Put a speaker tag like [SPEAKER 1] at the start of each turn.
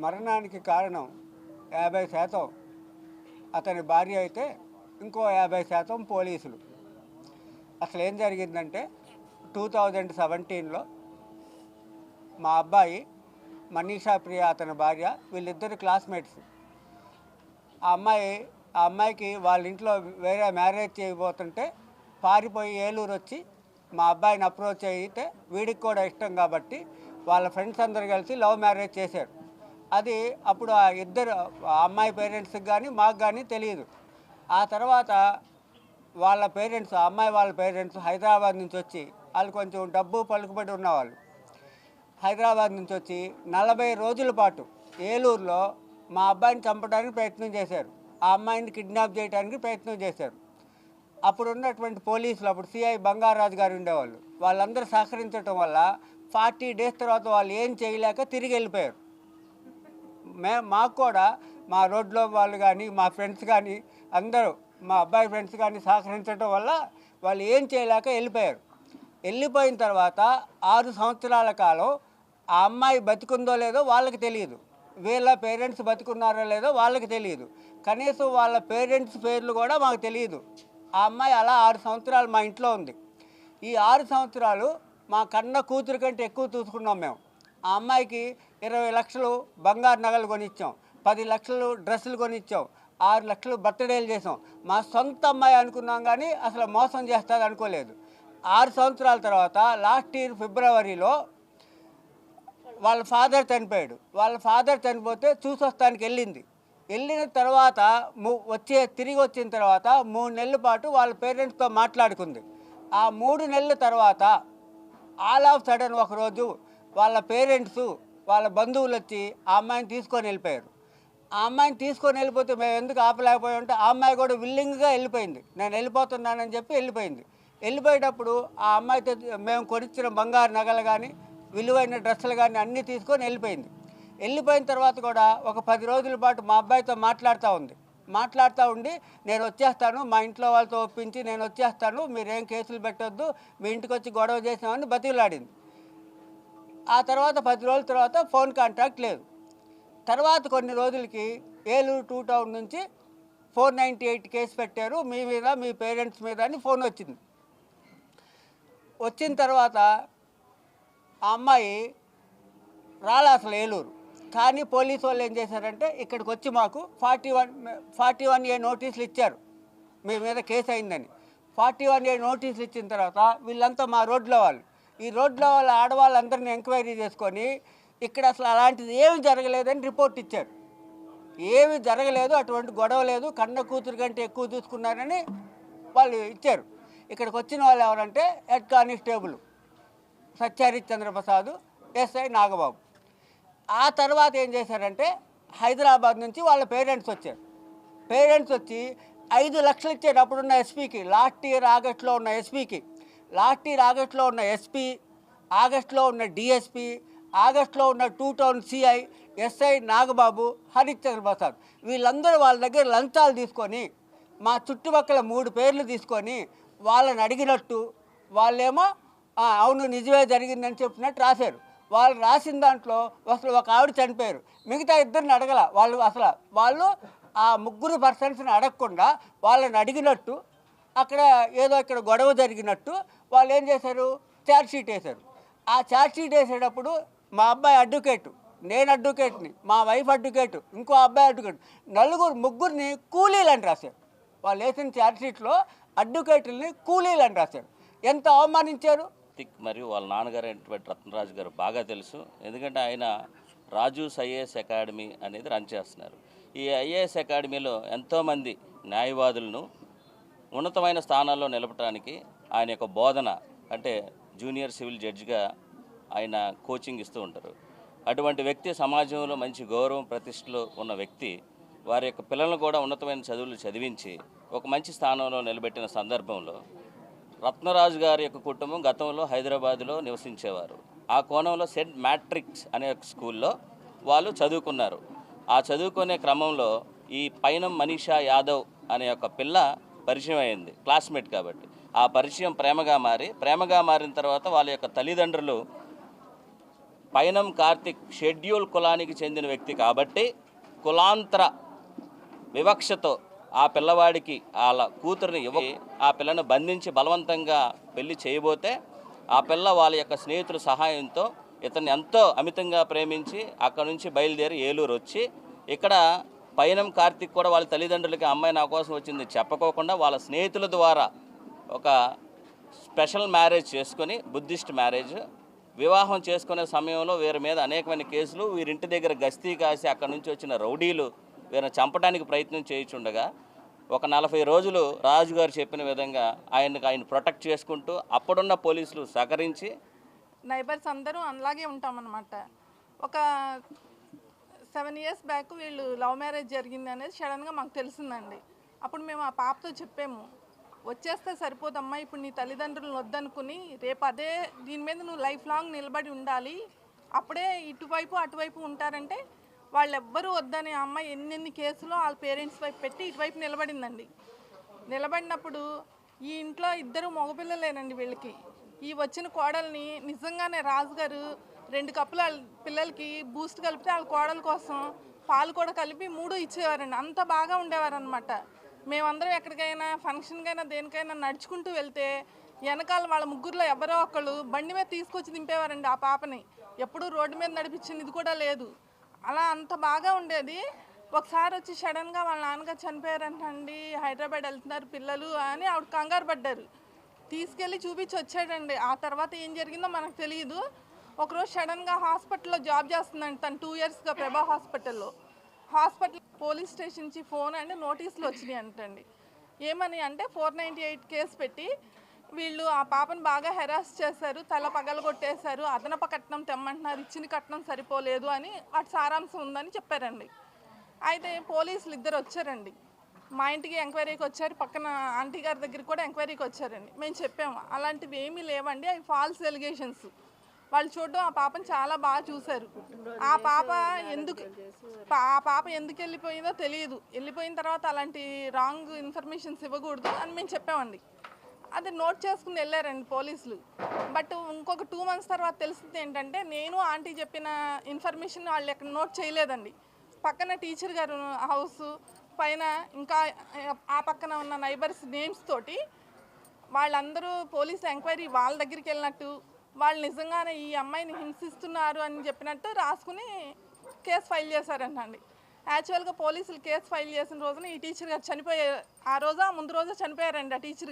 [SPEAKER 1] మరణానికి కారణం 50% అతని భార్య అయితే ఇంకో 50% పోలీసులు. అసలు ఏం జరిగిందంటే 2017లో మా అబ్బాయి మనీషా ప్రియ అతని భార్య వీళ్ళిద్దరు క్లాస్మేట్స్. ఆ అమ్మాయికి వాళ్ళ ఇంట్లో వేరే మ్యారేజ్ చేయబోతుంటే పారిపోయి ఏలూరు వచ్చి మా అబ్బాయిని అప్రోచ్ అయితే వీడికి కూడా ఇష్టం కాబట్టి వాళ్ళ ఫ్రెండ్స్ అందరు కలిసి లవ్ మ్యారేజ్ చేశారు. అది అప్పుడు ఆ అమ్మాయి పేరెంట్స్కి కానీ మాకు కానీ తెలియదు. ఆ తర్వాత వాళ్ళ పేరెంట్స్, ఆ అమ్మాయి వాళ్ళ పేరెంట్స్ హైదరాబాద్ నుంచి వచ్చి, వాళ్ళు కొంచెం డబ్బు పలుకుబడి ఉన్నవాళ్ళు, హైదరాబాద్ నుంచి వచ్చి 40 రోజుల పాటు ఏలూరులో మా అబ్బాయిని చంపడానికి ప్రయత్నం చేశారు. ఆ అమ్మాయిని కిడ్నాప్ చేయడానికి ప్రయత్నం చేశారు. అప్పుడు ఉన్నటువంటి పోలీసులు, అప్పుడు సిఐ బంగారాజు గారు ఉండేవాళ్ళు, వాళ్ళందరూ సహకరించడం వల్ల 40 డేస్ తర్వాత వాళ్ళు ఏం చేయలేక తిరిగి వెళ్ళిపోయారు. మాకు కూడా మా రోడ్లో వాళ్ళు కానీ మా ఫ్రెండ్స్ కానీ అందరూ మా అబ్బాయి ఫ్రెండ్స్ కానీ సహకరించడం వల్ల వాళ్ళు ఏం చేయలేక వెళ్ళిపోయారు. వెళ్ళిపోయిన తర్వాత 6 సంవత్సరాల కాలం ఆ అమ్మాయి బతికుందో లేదో వాళ్ళకి తెలియదు, వీళ్ళ పేరెంట్స్ బతుకున్నారో లేదో వాళ్ళకి తెలియదు, కనీసం వాళ్ళ పేరెంట్స్ పేర్లు కూడా మాకు తెలియదు. ఆ అమ్మాయి అలా 6 సంవత్సరాలు మా ఇంట్లో ఉంది. ఈ 6 సంవత్సరాలు మా కన్న కూతురు కంటే ఎక్కువ చూసుకున్నాం మేము. ఆ అమ్మాయికి 20 లక్షలు బంగారు నగలు కొనిచ్చాం, 10 లక్షలు డ్రెస్సులు కొనిచ్చాం, 6 లక్షలు బర్త్డేలు చేసాం. మా సొంత అమ్మాయి అనుకున్నాం కానీ అసలు మోసం చేస్తుంది అనుకోలేదు. 6 సంవత్సరాల తర్వాత లాస్ట్ ఇయర్ ఫిబ్రవరిలో వాళ్ళ ఫాదర్ చనిపోయాడు. వాళ్ళ ఫాదర్ చనిపోతే చూసొస్తానికి వెళ్ళిన తర్వాత తిరిగి వచ్చిన తర్వాత 3 నెలల పాటు వాళ్ళ పేరెంట్స్తో మాట్లాడుకుంది. ఆ 3 నెలల తర్వాత ఆల్ ఆఫ్ సడన్ ఒకరోజు వాళ్ళ పేరెంట్స్, వాళ్ళ బంధువులు వచ్చి ఆ అమ్మాయిని తీసుకొని వెళ్ళిపోయారు. ఆ అమ్మాయిని తీసుకొని వెళ్ళిపోతే మేము ఎందుకు ఆపలేకపోయామంటే ఆ అమ్మాయి కూడా విల్లింగ్గా వెళ్ళిపోయింది. నేను వెళ్ళిపోతున్నానని చెప్పి వెళ్ళిపోయింది. వెళ్ళిపోయేటప్పుడు ఆ అమ్మాయితో మేము కొనిచ్చిన బంగారు నగలు కానీ విలువైన డ్రెస్సులు కానీ అన్నీ తీసుకొని వెళ్ళిపోయింది. వెళ్ళిపోయిన తర్వాత కూడా ఒక 10 రోజుల పాటు మా అబ్బాయితో మాట్లాడుతూ ఉండి నేను వచ్చేస్తాను, మా ఇంట్లో వాళ్ళతో ఒప్పించి నేను వచ్చేస్తాను, మీరేం కేసులు పెట్టొద్దు, మీ ఇంటికి వచ్చి గొడవ చేసామని బతిలాడింది. ఆ తర్వాత 10 రోజుల తర్వాత ఫోన్ కాంటాక్ట్ లేదు. తర్వాత కొన్ని రోజులకి ఏలూరు 2 టౌన్ నుంచి 498 కేసు పెట్టారు మీ మీద, మీ పేరెంట్స్ మీద అని ఫోన్ వచ్చింది. వచ్చిన తర్వాత ఆ అమ్మాయి రాలే అసలు ఏలూరు. కానీ పోలీసు వాళ్ళు ఏం చేశారంటే ఇక్కడికి వచ్చి మాకు 41A నోటీసులు ఇచ్చారు, మీ మీద కేసు అయిందని. 41A నోటీసులు ఇచ్చిన తర్వాత వీళ్ళంతా మా రోడ్లో వాళ్ళు, ఈ రోడ్లో వాళ్ళ ఆడవాళ్ళందరినీ ఎంక్వైరీ చేసుకొని ఇక్కడ అసలు అలాంటిది ఏమి జరగలేదని రిపోర్ట్ ఇచ్చారు. ఏమి జరగలేదు, అటువంటి గొడవ లేదు, కన్న కూతురు కంటే ఎక్కువ చూసుకున్నారని వాళ్ళు ఇచ్చారు. ఇక్కడికి వచ్చిన వాళ్ళు ఎవరంటే head constable Satya Harishchandra Prasad, SI Nagababu. ఆ తర్వాత ఏం చేశారంటే హైదరాబాద్ నుంచి వాళ్ళ పేరెంట్స్ వచ్చారు. పేరెంట్స్ వచ్చి 5 లక్షలు ఇచ్చారు అప్పుడున్న ఎస్పీకి, లాస్ట్ ఇయర్ ఆగస్టులో ఉన్న ఎస్పీకి. లాస్ట్ ఇయర్ ఆగస్టులో ఉన్న ఎస్పీ, ఆగస్టులో ఉన్న డిఎస్పీ, ఆగస్టులో ఉన్న 2 town CI, SI Nagababu, Harishchandra Prasad, వీళ్ళందరూ వాళ్ళ దగ్గర లంచాలు తీసుకొని మా చుట్టుపక్కల 3 పేర్లు తీసుకొని వాళ్ళని అడిగినట్టు, వాళ్ళేమో అవును నిజమే జరిగిందని చెప్పినట్టు రాశారు. వాళ్ళు రాసిన దాంట్లో అసలు ఒక ఆవిడ చనిపోయారు, మిగతా ఇద్దరిని అడగల. వాళ్ళు ఆ 3 పర్సన్స్ని అడగకుండా వాళ్ళని అడిగినట్టు, ఇక్కడ గొడవ జరిగినట్టు వాళ్ళు ఏం చేశారు, ఛార్జ్షీట్ వేశారు. ఆ ఛార్జ్షీట్ వేసేటప్పుడు మా అబ్బాయి అడ్వకేటు, నేను అడ్వకేట్ని, మా వైఫ్ అడ్వకేటు, ఇంకో అబ్బాయి అడ్వకేట్, ముగ్గురిని కూలీలని రాశారు. వాళ్ళు వేసిన ఛార్జ్షీట్లో అడ్వకేట్లని కూలీలని రాశారు. ఎంత అవమానించారు.
[SPEAKER 2] మరియు వాళ్ళ నాన్నగారు అయినటువంటి రత్నరాజు గారు బాగా తెలుసు, ఎందుకంటే ఆయన రాజూస్ ఐఏఎస్ అకాడమీ అనేది రన్ చేస్తున్నారు. ఈ ఐఏఎస్ అకాడమీలో ఎంతోమంది న్యాయవాదులను ఉన్నతమైన స్థానాల్లో నిలపడానికి ఆయన యొక్క బోధన, అంటే జూనియర్ సివిల్ జడ్జిగా ఆయన కోచింగ్ ఇస్తూ ఉంటారు. అటువంటి వ్యక్తి సమాజంలో మంచి గౌరవం ప్రతిష్టలో ఉన్న వ్యక్తి వారి యొక్క పిల్లలను కూడా ఉన్నతమైన చదువులు చదివించి ఒక మంచి స్థానంలో నిలబెట్టిన సందర్భంలో రత్నరాజు గారి యొక్క కుటుంబం గతంలో హైదరాబాదులో నివసించేవారు. ఆ కోణంలో సెంట్ మ్యాట్రిక్స్ అనే స్కూల్లో వాళ్ళు చదువుకున్నారు. ఆ చదువుకునే క్రమంలో ఈ పైనం మనీషా యాదవ్ అనే ఒక పిల్ల పరిచయం అయింది, క్లాస్మేట్ కాబట్టి. ఆ పరిచయం ప్రేమగా మారిన తర్వాత వాళ్ళ యొక్క తల్లిదండ్రులు పైనం కార్తిక్ షెడ్యూల్ కులానికి చెందిన వ్యక్తి కాబట్టి కులాంతర వివక్షతో ఆ పిల్లవాడికి వాళ్ళ కూతురిని ఆ పిల్లను బంధించి బలవంతంగా పెళ్లి చేయబోతే ఆ పిల్ల వాళ్ళ యొక్క స్నేహితుల సహాయంతో ఇతన్ని ఎంతో అమితంగా ప్రేమించి అక్కడ నుంచి బయలుదేరి ఏలూరు వచ్చి ఇక్కడ పైనం కార్తిక్ కూడా వాళ్ళ తల్లిదండ్రులకి అమ్మాయి నా కోసం వచ్చింది చెప్పుకోకుండా వాళ్ళ స్నేహితుల ద్వారా ఒక స్పెషల్ మ్యారేజ్ చేసుకొని బుద్ధిస్ట్ మ్యారేజ్ వివాహం చేసుకునే సమయంలో వీరి మీద అనేకమైన కేసులు వీరింటి దగ్గర గస్తీ కాసి అక్కడ నుంచి వచ్చిన రౌడీలు వీరిని చంపడానికి ప్రయత్నం చేయించుండగా ఒక 40 రోజులు రాజుగారు చెప్పిన విధంగా ఆయన ప్రొటెక్ట్ చేసుకుంటూ అప్పుడున్న పోలీసులు సహకరించి
[SPEAKER 3] నైబర్స్ అందరూ అలాగే ఉంటామన్నమాట. ఒక 7 ఇయర్స్ బ్యాక్ వీళ్ళు లవ్ మ్యారేజ్ జరిగింది అనేది సడన్గా మాకు తెలిసిందండి. అప్పుడు మేము ఆ పాపతో చెప్పాము, వచ్చేస్తే సరిపోదమ్మా, ఇప్పుడు నీ తల్లిదండ్రులను వద్దనుకుని రేపు అదే దీని మీద నువ్వు లైఫ్ లాంగ్ నిలబడి ఉండాలి, అప్పుడే ఇటువైపు అటువైపు ఉంటారంటే వాళ్ళు ఎవ్వరూ వద్దని ఆ అమ్మాయి ఎన్ని కేసులో వాళ్ళ పేరెంట్స్ వైపు పెట్టి ఇటువైపు నిలబడిందండి. నిలబడినప్పుడు ఈ ఇంట్లో 2 మగపిల్లలేనండి వీళ్ళకి. ఈ వచ్చిన కోడల్ని నిజంగానే రాజుగారు 2 కప్పులు వాళ్ళ పిల్లలకి బూస్ట్ కలిపితే వాళ్ళ కోడల కోసం పాలు కూడా కలిపి 3 ఇచ్చేవారండి. అంత బాగా ఉండేవారనమాట. మేమందరం ఎక్కడికైనా ఫంక్షన్కైనా దేనికైనా నడుచుకుంటూ వెళ్తే వెనకాల వాళ్ళ ముగ్గురులో ఎవరో ఒకళ్ళు బండి మీద తీసుకొచ్చి దింపేవారండి ఆ పాపని. ఎప్పుడూ రోడ్డు మీద నడిపించింది ఇది కూడా లేదు. అలా అంత బాగా ఉండేది. ఒకసారి వచ్చి సడన్గా వాళ్ళ నాన్నగారు చనిపోయారంటండి, హైదరాబాద్ వెళ్తున్నారు పిల్లలు అని ఆవిడ కంగారు పడ్డారు. తీసుకెళ్ళి చూపించి వచ్చాడండి. ఆ తర్వాత ఏం జరిగిందో మనకు తెలియదు. ఒకరోజు సడన్గా హాస్పిటల్లో జాబ్ చేస్తుందండి తను 2 ఇయర్స్గా ప్రభా హాస్పిటల్ పోలీస్ స్టేషన్ నుంచి ఫోన్ అండి నోటీసులు వచ్చినాయి అంటండి. ఏమని అంటే 498 కేసు పెట్టి వీళ్ళు ఆ పాపను బాగా హెరాస్ చేశారు, తల పగలగొట్టేశారు, అదనపు కట్నం తెమ్మంటున్నారు, ఇచ్చిన కట్నం సరిపోలేదు అని వాటి సారాంశం ఉందని చెప్పారండి. అయితే పోలీసులు 2 వచ్చారండి మా ఇంటికి ఎంక్వైరీకి వచ్చారు, పక్కన ఆంటీ గారి దగ్గరికి కూడా ఎంక్వైరీకి వచ్చారండి. మేము చెప్పాము అలాంటివి ఏమీ లేవండి, అవి ఫాల్స్ ఎలిగేషన్స్. వాళ్ళు చూడడం ఆ పాపను చాలా బాగా చూశారు. ఆ పాప ఎందుకు వెళ్ళిపోయిందో తెలియదు. వెళ్ళిపోయిన తర్వాత అలాంటి రాంగ్ ఇన్ఫర్మేషన్స్ ఇవ్వకూడదు అని మేము చెప్పామండి. అది నోట్ చేసుకుని వెళ్ళారండి పోలీసులు. బట్ ఇంకొక 2 మంత్స్ తర్వాత తెలిసింది ఏంటంటే నేను ఆంటీ చెప్పిన ఇన్ఫర్మేషన్ వాళ్ళు ఎక్కడ నోట్ చేయలేదండి. పక్కన టీచర్ గారు హౌస్ పైన ఇంకా ఆ పక్కన ఉన్న నైబర్స్ నేమ్స్ తోటి వాళ్ళందరూ పోలీసు ఎంక్వైరీ వాళ్ళ దగ్గరికి వెళ్ళినట్టు, వాళ్ళు నిజంగానే ఈ అమ్మాయిని హింసిస్తున్నారు అని చెప్పినట్టు రాసుకుని కేసు ఫైల్ చేశారంటండి. యాక్చువల్గా పోలీసులు కేసు ఫైల్ చేసిన రోజున ఈ టీచర్ గారు చనిపోయారు. ఆ రోజు ముందు రోజు చనిపోయారండి ఆ టీచర్ గారు.